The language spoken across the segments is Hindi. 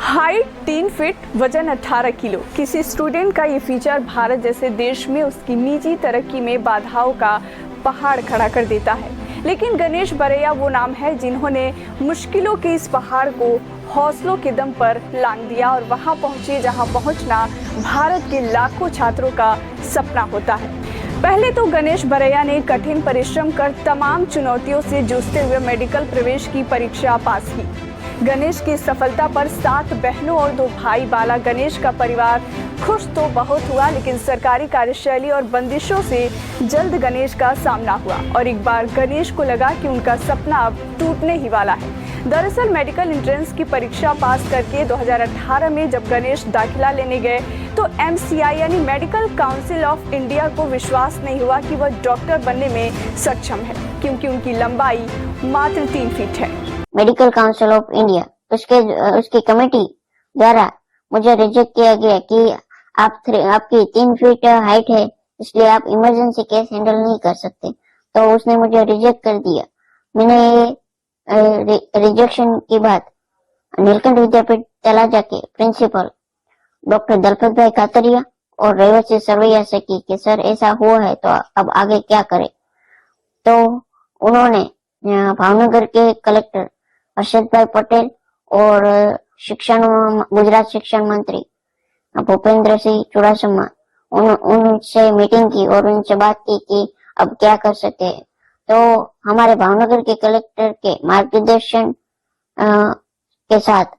हाइट 3 फीट, वजन 18 किलो। किसी स्टूडेंट का ये फीचर भारत जैसे देश में उसकी निजी तरक्की में बाधाओं का पहाड़ खड़ा कर देता है। लेकिन गणेश बरैया वो नाम है जिन्होंने मुश्किलों के इस पहाड़ को हौसलों के दम पर लांघ दिया और वहां पहुंचे जहां पहुंचना भारत के लाखों छात्रों का सपना होता है। पहले तो गणेश बरैया ने कठिन परिश्रम कर तमाम चुनौतियों से जूझते हुए मेडिकल प्रवेश की परीक्षा पास की। गणेश की सफलता पर 7 बहनों और 2 भाई वाला गणेश का परिवार खुश तो बहुत हुआ, लेकिन सरकारी कार्यशैली और बंदिशों से जल्द गणेश का सामना हुआ और एक बार गणेश को लगा कि उनका सपना अब टूटने ही वाला है। दरअसल मेडिकल एंट्रेंस की परीक्षा पास करके 2018 में जब गणेश दाखिला लेने गए तो MCI यानी मेडिकल काउंसिल ऑफ इंडिया को विश्वास नहीं हुआ कि वह डॉक्टर बनने में सक्षम है, क्योंकि उनकी लंबाई मात्र 3 फीट है। मेडिकल काउंसिल ऑफ इंडिया उसकी कमेटी द्वारा मुझे रिजेक्ट किया गया कि आपकी 3 फीट हाइट है, इसलिए आप इमरजेंसी केस हैंडल नहीं कर सकते। तो उसने मुझे रिजेक्ट कर दिया। मैंने रिजेक्शन की बात नीलकंठ विद्यापीठ चला जाके प्रिंसिपल डॉक्टर दलपत भाई कातरिया और रेवती सरवैया से की कि सर ऐसा हुआ है तो अब आगे क्या करें। तो उन्होंने भावनगर के कलेक्टर हर्षद भाई पटेल और गुजरात शिक्षण मंत्री भूपेंद्र सिंह चुड़ासमा उनसे मीटिंग की और उनसे बात की कि अब क्या कर सकते हैं। तो हमारे भावनगर के कलेक्टर के मार्गदर्शन के साथ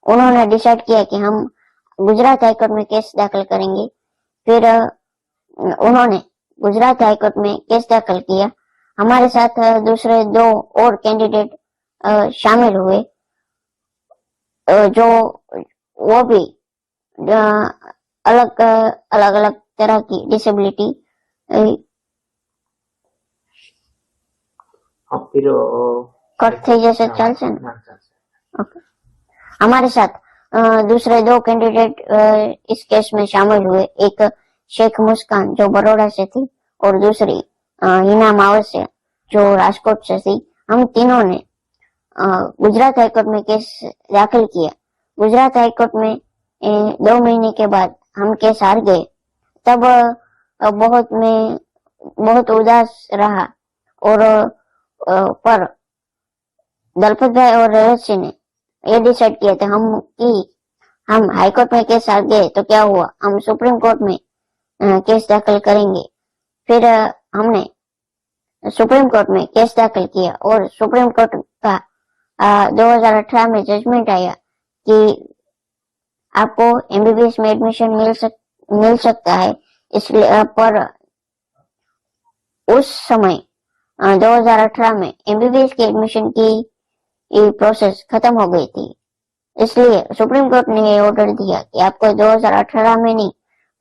उन्होंने डिसाइड किया कि हम गुजरात हाईकोर्ट में केस दाखिल करेंगे। फिर उन्होंने गुजरात हाईकोर्ट में केस दाखिल किया। हमारे साथ दूसरे 2 और कैंडिडेट शामिल हुए, जो वो भी अलग अलग तरह की डिसेबिलिटी कट थे जैसे चलते हैं। ओके, हमारे साथ दूसरे 2 कैंडिडेट इस केस में शामिल हुए। एक शेख मुस्कान जो बड़ौदा से थी और दूसरी हिना मावसिया जो राजकोट से थी। हम तीनों ने गुजरात हाईकोर्ट में केस दाखिल किया। गुजरात हाईकोर्ट में 2 महीने के बाद हम केस हार गए। तब बहुत उदास रहा और पर दलपत भाई और रेवत सिंह ने ये डिसाइड किया था हम हाईकोर्ट में केस हार गए तो क्या हुआ, हम सुप्रीम कोर्ट में केस दाखिल करेंगे। फिर हमने सुप्रीम कोर्ट में केस दाखिल किया और सुप्रीम कोर्ट का 2018 में जजमेंट आया कि आपको MBBS में एडमिशन मिल सकता है। इसलिए पर उस समय 2018 में MBBS के एडमिशन की प्रोसेस खत्म हो गई थी। इसलिए सुप्रीम कोर्ट ने ये ऑर्डर दिया कि आपको 2018 में नहीं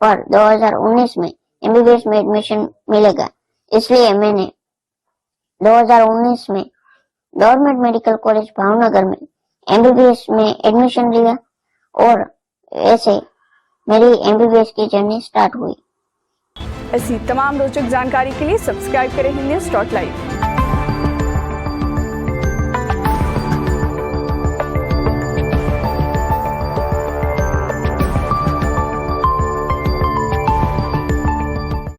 पर 2019 में MBBS में एडमिशन मिलेगा। इसलिए मैंने 2019 में गवर्नमेंट मेडिकल कॉलेज भावनगर में MBBS में एडमिशन लिया और ऐसे मेरी MBBS की जर्नी स्टार्ट हुई। ऐसी तमाम रोचक जानकारी के लिए सब्सक्राइब करें हिंदन्यूज़.live।